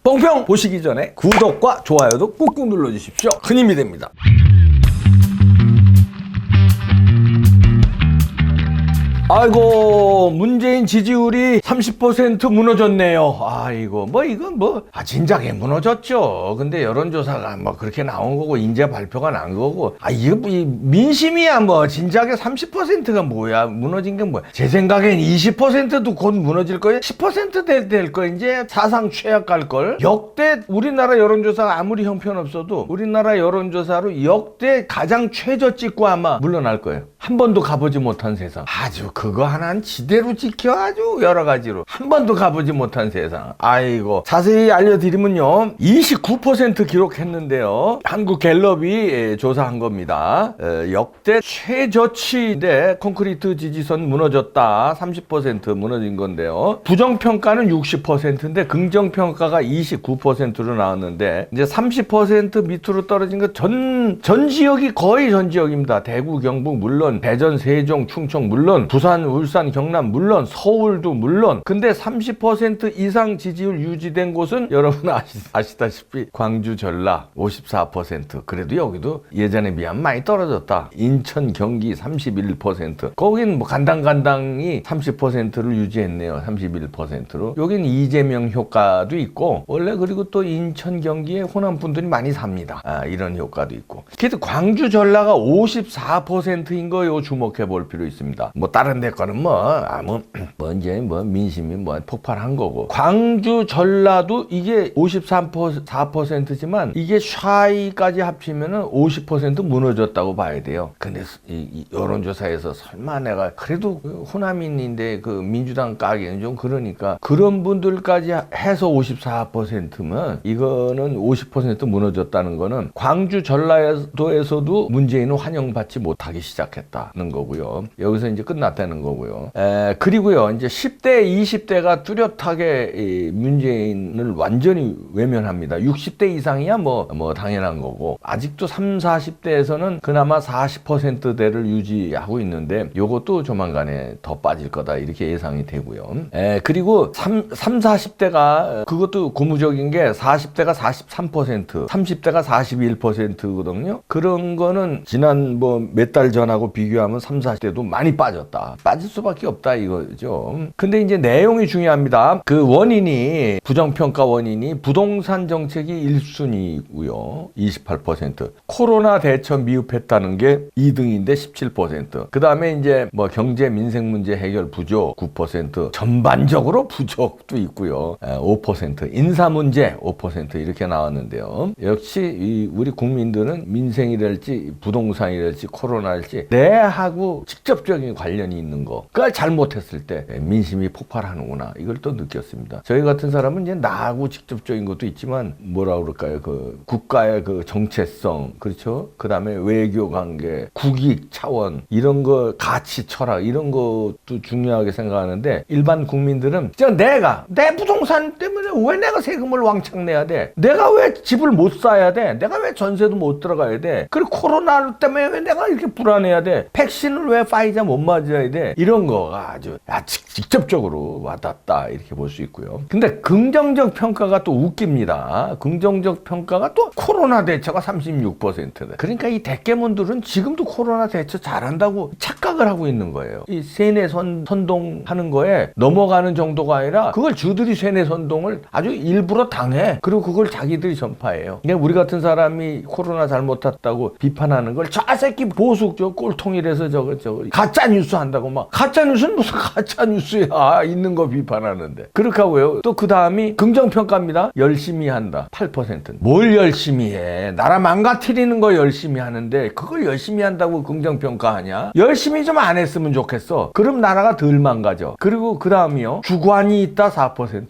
뽕평 보시기 전에 구독과 좋아요도 꾹꾹 눌러주십시오. 큰 힘이 됩니다. 아이고, 문재인 지지율이 30% 무너졌네요. 아이고, 진작에 무너졌죠. 근데 여론조사가 그렇게 나온 거고, 인재 발표가 난 거고, 민심이야 진작에 30%가 뭐야? 무너진 게 뭐야? 제 생각엔 20%도 곧 무너질 거예요. 10% 될 거, 이제 사상 최악 갈 걸. 역대, 우리나라 여론조사가 아무리 형편없어도, 우리나라 여론조사로 역대 가장 최저 찍고 아마 물러날 거예요. 한 번도 가보지 못한 세상. 아주 그거 하나는 지대로 지켜 아주 여러 가지로 한 번도 가보지 못한 세상. 아이고, 자세히 알려드리면요, 29% 기록했는데요, 한국 갤럽이 조사한 겁니다. 역대 최저치인데 콘크리트 지지선 무너졌다, 30% 무너진 건데요, 부정평가는 60%인데 긍정평가가 29%로 나왔는데, 이제 30% 밑으로 떨어진 거 전 지역이 거의 전 지역입니다. 대구, 경북 물론, 대전, 세종, 충청 물론, 부산, 울산, 경남 물론, 서울도 물론. 근데 30% 이상 지지율 유지된 곳은 여러분 아시다시피 광주, 전라 54%. 그래도 여기도 예전에 비하면 많이 떨어졌다. 인천, 경기 31%. 거긴 간당간당히 30%를 유지했네요. 31%로. 여긴 이재명 효과도 있고, 원래 그리고 또 인천, 경기에 호남 분들이 많이 sab니다. 이런 효과도 있고. 그래도 광주, 전라가 54%인 거 요 주목해 볼 필요 있습니다. 다른 데 거는 이제 민심이 폭발한 거고. 광주, 전라도 이게 54%지만 이게 샤이까지 합치면은 50% 무너졌다고 봐야 돼요. 근데 이 여론조사에서 설마 내가 그래도 호남인인데 그 민주당 까기는 좀 그러니까, 그런 분들까지 해서 54%면 이거는 50% 무너졌다는 거는 광주, 전라도에서도 문재인은 환영받지 못하기 시작했다는 거고요. 여기서 이제 끝났다는 거고요. 그리고요, 이제 10대, 20대가 뚜렷하게 문재인을 완전히 외면합니다. 60대 이상이야 당연한 거고, 아직도 30, 40대에서는 그나마 40%대를 유지하고 있는데, 요것도 조만간에 더 빠질 거다 이렇게 예상이 되고요. 그리고 40대가 그것도 고무적인 게 40대가 43%, 30대가 41%거든요. 그런 거는 지난 몇 달 전하고 비교하면 30, 40대도 많이 빠졌다. 빠질 수밖에 없다 이거죠. 근데 이제 내용이 중요합니다. 그 원인이, 부정평가 원인이 부동산 정책이 1순위고요. 28%. 코로나 대처 미흡했다는 게 2등인데 17%. 그 다음에 이제 경제 민생 문제 해결 부족 9%. 전반적으로 부족도 있고요. 5%. 인사 문제 5% 이렇게 나왔는데요. 역시 우리 국민들은 민생이랄지 부동산이랄지 코로나랄지 내하고 직접적인 관련이 있는 거, 그걸 잘못했을 때 민심이 폭발하는구나, 이걸 또 느꼈습니다. 저희 같은 사람은 이제 나하고 직접적인 것도 있지만 그 국가의 그 정체성, 그렇죠? 그 다음에 외교 관계, 국익 차원, 이런 거, 가치, 철학, 이런 것도 중요하게 생각하는데, 일반 국민들은 내 부동산 때문에 왜 내가 세금을 왕창 내야 돼? 내가 왜 집을 못 사야 돼? 내가 왜 전세도 못 들어가야 돼? 그리고 코로나 때문에 왜 내가 이렇게 불안해야 돼? 백신을 왜 파이자 못 맞아야 돼? 이런 거가 아주 직접적으로 와닿다 이렇게 볼 수 있고요. 근데 긍정적 평가가 또 웃깁니다. 긍정적 평가가 또 코로나 대처가 36%다. 그러니까 이 대깨문들은 지금도 코로나 대처 잘한다고 착각을 하고 있는 거예요. 이 세뇌 선동하는 거에 넘어가는 정도가 아니라, 그걸 주들이 세뇌 선동을 아주 일부러 당해. 그리고 그걸 자기들이 전파해요. 그러니까 우리 같은 사람이 코로나 잘못했다고 비판하는 걸, 저 새끼 보수 꼴통이라서 저거 가짜 뉴스 한다고 가짜 뉴스는 무슨 가짜 뉴스야, 있는 거 비판하는데. 그렇게 하고요. 또 그 다음이 긍정평가입니다. 열심히 한다 8%. 뭘 열심히 해? 나라 망가뜨리는 거 열심히 하는데 그걸 열심히 한다고 긍정평가하냐? 열심히 좀 안 했으면 좋겠어. 그럼 나라가 덜 망가져. 그리고 그 다음이요, 주관이 있다 4%.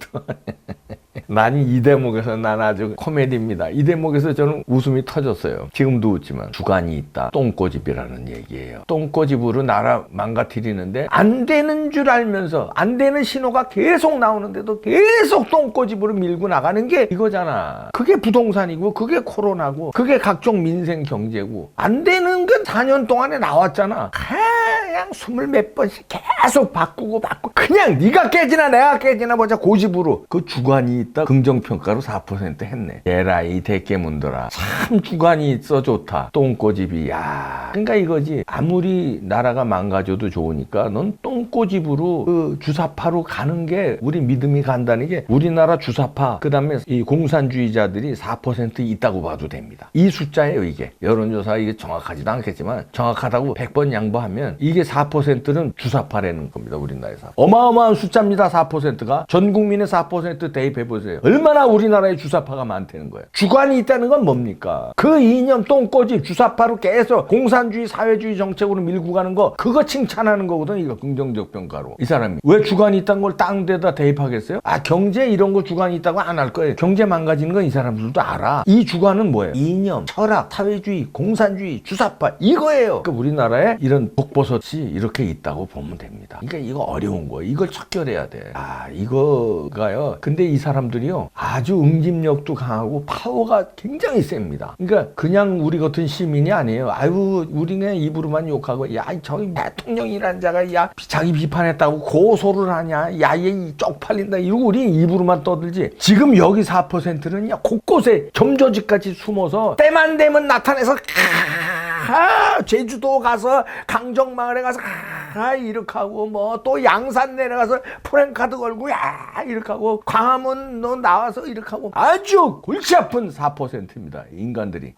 난 이 대목에서 난 아주 코미디입니다. 이 대목에서 저는 웃음이 터졌어요. 지금도 웃지만, 주관이 있다, 똥꼬집이라는 얘기예요. 똥꼬집으로 나라 망가뜨리는데 안 되는 줄 알면서, 안 되는 신호가 계속 나오는데도 계속 똥꼬집으로 밀고 나가는 게 이거잖아. 그게 부동산이고, 그게 코로나고, 그게 각종 민생 경제고. 안 되는 건 4년 동안에 나왔잖아. 그냥 20몇 번씩 계속 바꾸고 그냥 네가 깨지나 내가 깨지나 보자 고집으로. 그 주관이 있다 있다 긍정평가로 4% 했네. 에라이 대깨문들아. 참 주관이 있어 좋다. 똥꼬집이. 야, 그러니까 이거지. 아무리 나라가 망가져도 좋으니까 넌 똥꼬집으로 그 주사파로 가는 게 우리 믿음이 간다는 게 우리나라 주사파 그다음에 이 공산주의자들이 4% 있다고 봐도 됩니다. 이 숫자예요 이게. 여론조사 이게 정확하지도 않겠지만 정확하다고 100번 양보하면 이게 4%는 주사파라는 겁니다. 우리나라에서. 어마어마한 숫자입니다. 4%가. 전 국민의 4% 대입해보세요. 얼마나 우리나라에 주사파가 많다는 거예요. 주관이 있다는 건 뭡니까? 그 이념 똥꼬집 주사파로 계속 공산주의 사회주의 정책으로 밀고 가는 거 그거 칭찬하는 거거든. 이거 긍정적 평가로. 이 사람이 왜 주관이 있다는 걸 땅 데다 대입하겠어요? 아 경제 이런 거 주관이 있다고 안 할 거예요. 경제 망가지는 건 이 사람들도 알아. 이 주관은 뭐예요? 이념, 철학, 사회주의, 공산주의, 주사파 이거예요. 그러니까 우리나라에 이런 독버섯이 이렇게 있다고 보면 됩니다. 그러니까 이거 어려운 거예요. 이걸 척결해야 돼. 아 이거가요. 근데 이 사람들이요 아주 응집력도 강하고 파워가 굉장히 셉니다. 그러니까 그냥 우리 같은 시민이 아니에요. 아유 우리는 입으로만 욕하고 야 저기 대통령이라는 자가 야 자기 비판했다고 고소를 하냐 야얘 쪽팔린다 이러고 우리 입으로만 떠들지. 지금 여기 4%는 야 곳곳에 점조지까지 숨어서 때만 되면 나타내서 제주도 가서 강정마을에 가서 이렇게 하고 뭐 또 양산 내려가서 프랭카드 걸고 야 이렇게 하고 광화문 너 나와서 이렇게 하고 아주 골치 아픈 4%입니다. 인간들이.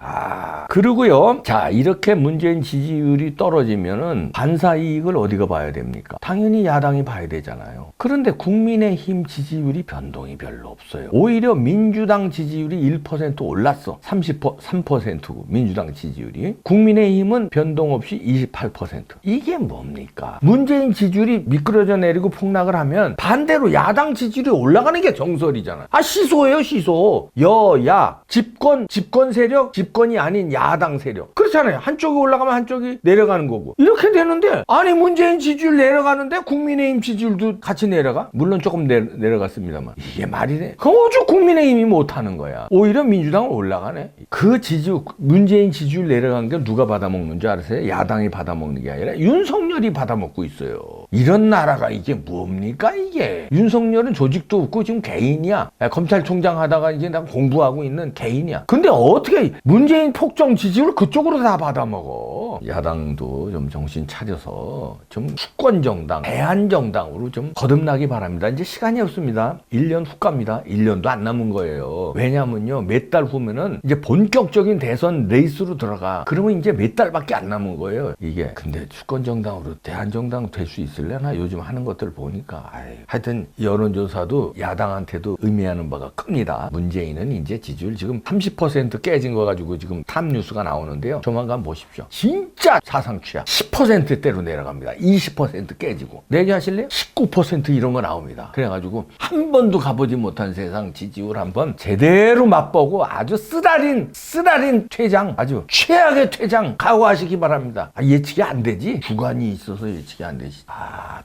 그리고요. 자 이렇게 문재인 지지율이 떨어지면은 반사 이익을 어디가 봐야 됩니까? 당연히 야당이 봐야 되잖아요. 그런데 국민의힘 지지율이 변동이 별로 없어요. 오히려 민주당 지지율이 1% 올랐어. 3%고 민주당 지지율이. 국민의힘은 변동 없이 28%. 이게 뭡니까? 문재인 지지율이 미끄러져 내리고 폭락을 하면 반대로 야당 지지율이 올라가는 게 정설이잖아. 시소예요 시소. 여야 집권 세력 집권이 아닌 야당 세력. 그렇잖아요. 한쪽이 올라가면 한쪽이 내려가는 거고. 이렇게 되는데 아니 문재인 지지율 내려가는데 국민의힘 지지율도 같이 내려가? 물론 조금 내려갔습니다만 이게 말이 돼? 그럼 오죽 국민의힘이 못하는 거야. 오히려 민주당은 올라가네. 그 지지율 문재인 지지율 내려간 게 누가 받아먹는 줄 아세요? 야당이 받아먹는 게 아니라 윤석열이 받아먹고 있어요. 이런 나라가 이게 뭡니까 이게. 윤석열은 조직도 없고 지금 개인이야. 검찰총장 하다가 이제 나 공부하고 있는 개인이야. 근데 어떻게 문재인 폭정 지지율 그쪽으로 다 받아먹어. 야당도 좀 정신 차려서 좀 수권정당 대한정당으로 좀 거듭나기 바랍니다. 이제 시간이 없습니다. 1년 후 갑니다. 1년도 안 남은 거예요. 왜냐면요 몇 달 후면은 이제 본격적인 대선 레이스로 들어가. 그러면 이제 몇 달밖에 안 남은 거예요. 이게 근데 수권정당으로 대한정당 될 수 있을려나 요즘 하는 것들 보니까 하여튼 여론조사도 야당한테도 의미하는 바가 큽니다. 문재인은 이제 지지율 지금 30% 깨진 거 가지고 지금 탑뉴스가 나오는데요. 조만간 보십시오. 진짜 사상 취약 10%대로 내려갑니다. 20% 깨지고 내기하실래요? 19% 이런 거 나옵니다. 그래가지고 한 번도 가보지 못한 세상 지지율 한번 제대로 맛보고 아주 쓰라린 퇴장 아주 최악의 퇴장 각오하시기 바랍니다. 예측이 안 되지? 주관이 있어서 예측이 안 되지.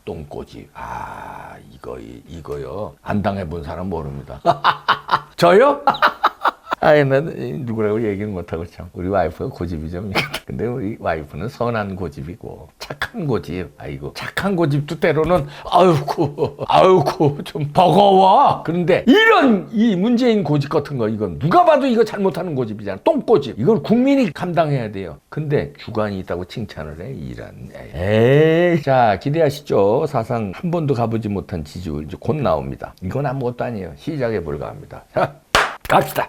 똥꼬집. 이거요. 안 당해본 사람 모릅니다. 저요? 난 누구라고 얘기는 못하고 참. 우리 와이프가 고집이죠. 근데 우리 와이프는 선한 고집이고 착한 고집. 착한 고집도 때로는 아우고 좀 버거워. 그런데 이런 이 문재인 고집 같은 거 이건 누가 봐도 이거 잘못하는 고집이잖아. 똥고집. 이걸 국민이 감당해야 돼요. 근데 주관이 있다고 칭찬을 해. 이런. 자 기대하시죠. 사상 한 번도 가보지 못한 지지율 이제 곧 나옵니다. 이건 아무것도 아니에요. 시작에 불과합니다. 자 갑시다.